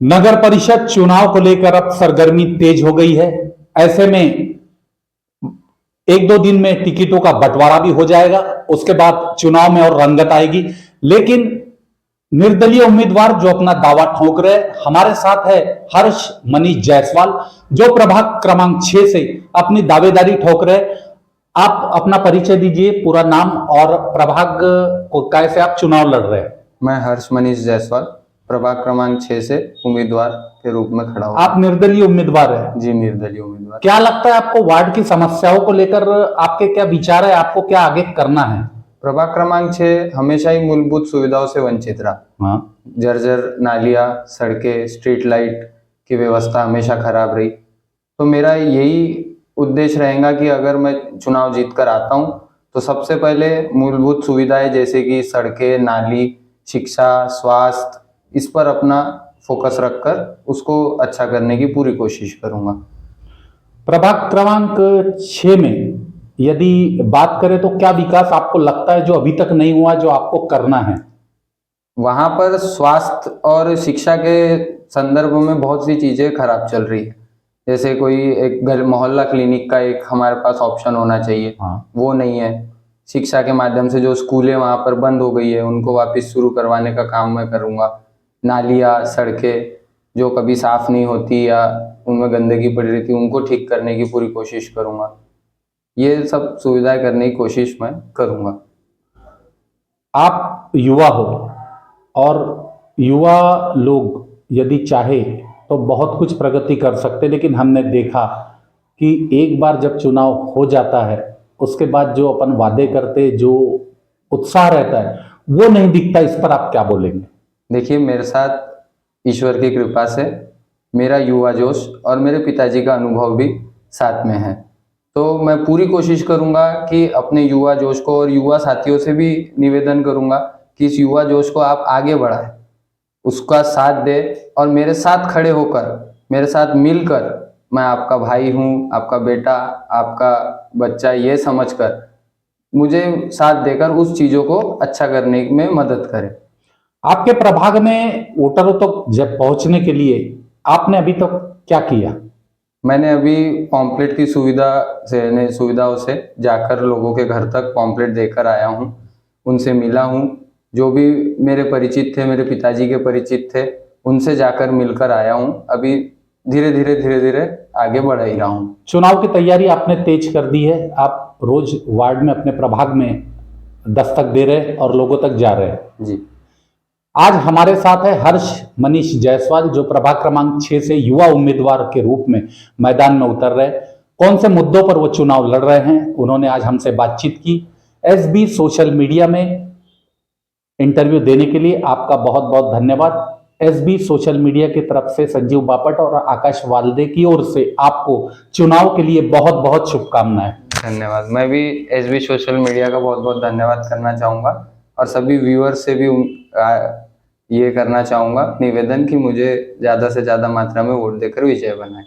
नगर परिषद चुनाव को लेकर अब सरगर्मी तेज हो गई है। ऐसे में एक दो दिन में टिकटों का बंटवारा भी हो जाएगा, उसके बाद चुनाव में और रंगत आएगी। लेकिन निर्दलीय उम्मीदवार जो अपना दावा ठोक रहे, हमारे साथ है हर्ष मनीष जायसवाल जो प्रभाग क्रमांक 6 से अपनी दावेदारी ठोक रहे। आप अपना परिचय दीजिए, पूरा नाम और प्रभाग को कैसे आप चुनाव लड़ रहे हैं। मैं हर्ष मनीष जायसवाल प्रभाग क्रमांक 6 से उम्मीदवार के रूप में खड़ा हूँ। आप निर्दलीय उम्मीदवार हैं? जी, निर्दलीय उम्मीदवार। क्या लगता है आपको वार्ड की समस्याओं को लेकर आपके क्या विचार है, आपको क्या आगे करना है? प्रभाग क्रमांक 6 हमेशा ही मूलभूत सुविधाओं से वंचित रहा। हाँ, जर्जर नालियां, सड़कें, स्ट्रीट लाइट की व्यवस्था हमेशा खराब रही। तो मेरा यही उद्देश्य रहेगा कि अगर मैं चुनाव जीत कर आता हूँ तो सबसे पहले मूलभूत सुविधाएं जैसे कि सड़कें, नाली, शिक्षा, स्वास्थ्य, इस पर अपना फोकस रखकर उसको अच्छा करने की पूरी कोशिश करूंगा। प्रभाग क्रमांक 6 में यदि बात करें तो क्या विकास आपको लगता है जो अभी तक नहीं हुआ, जो आपको करना है? वहां पर स्वास्थ्य और शिक्षा के संदर्भ में बहुत सी चीजें खराब चल रही है। जैसे कोई एक घर मोहल्ला क्लिनिक का एक हमारे पास ऑप्शन होना चाहिए, वो नहीं है। शिक्षा के माध्यम से जो स्कूलें वहां पर बंद हो गई है उनको वापस शुरू करवाने का काम मैं करूंगा। नालियाँ, सड़कें जो कभी साफ नहीं होती या उनमें गंदगी पड़ी रहती उनको ठीक करने की पूरी कोशिश करूंगा। ये सब सुविधाएं करने की कोशिश मैं करूंगा। आप युवा हो और युवा लोग यदि चाहे तो बहुत कुछ प्रगति कर सकते, लेकिन हमने देखा कि एक बार जब चुनाव हो जाता है उसके बाद जो अपन वादे करते, जो उत्साह रहता है वो नहीं दिखता। इस पर आप क्या बोलेंगे? देखिए, मेरे साथ ईश्वर की कृपा से मेरा युवा जोश और मेरे पिताजी का अनुभव भी साथ में है। तो मैं पूरी कोशिश करूंगा कि अपने युवा जोश को, और युवा साथियों से भी निवेदन करूंगा कि इस युवा जोश को आप आगे बढ़ाएं, उसका साथ दे और मेरे साथ खड़े होकर, मेरे साथ मिलकर, मैं आपका भाई हूँ, आपका बेटा, आपका बच्चा, ये समझकर मुझे साथ देकर उस चीज़ों को अच्छा करने में मदद करें। आपके प्रभाग में वोटरों तक जब पहुंचने के लिए आपने अभी तक क्या किया? मैंने अभी पॉम्पलेट की सुविधाओं से जाकर लोगों के घर तक पॉम्पलेट देकर आया हूँ, उनसे मिला हूँ। जो भी मेरे परिचित थे, मेरे पिताजी के परिचित थे, उनसे जाकर मिलकर आया हूँ। अभी धीरे धीरे आगे बढ़ ही रहा हूँ। चुनाव की तैयारी आपने तेज कर दी है, आप रोज वार्ड में अपने प्रभाग में दस्तक दे रहे और लोगों तक जा रहे हैं। जी, आज हमारे साथ है हर्ष मनीष जायसवाल जो प्रभाग क्रमांक 6 से युवा उम्मीदवार के रूप में मैदान में उतर रहे। कौन से मुद्दों पर वो चुनाव लड़ रहे हैं, उन्होंने आज हमसे बातचीत की। एसबी सोशल मीडिया में इंटरव्यू देने के लिए आपका बहुत बहुत धन्यवाद। एसबी सोशल मीडिया की तरफ से संजीव बापट और आकाश वाल्दे की ओर से आपको चुनाव के लिए बहुत बहुत शुभकामनाएं। धन्यवाद। मैं भी एसबी सोशल मीडिया का बहुत बहुत धन्यवाद करना चाहूँगा और सभी व्यूअर्स से भी ये करना चाहूँगा निवेदन कि मुझे ज़्यादा से ज़्यादा मात्रा में वोट देकर विजय बनाएं।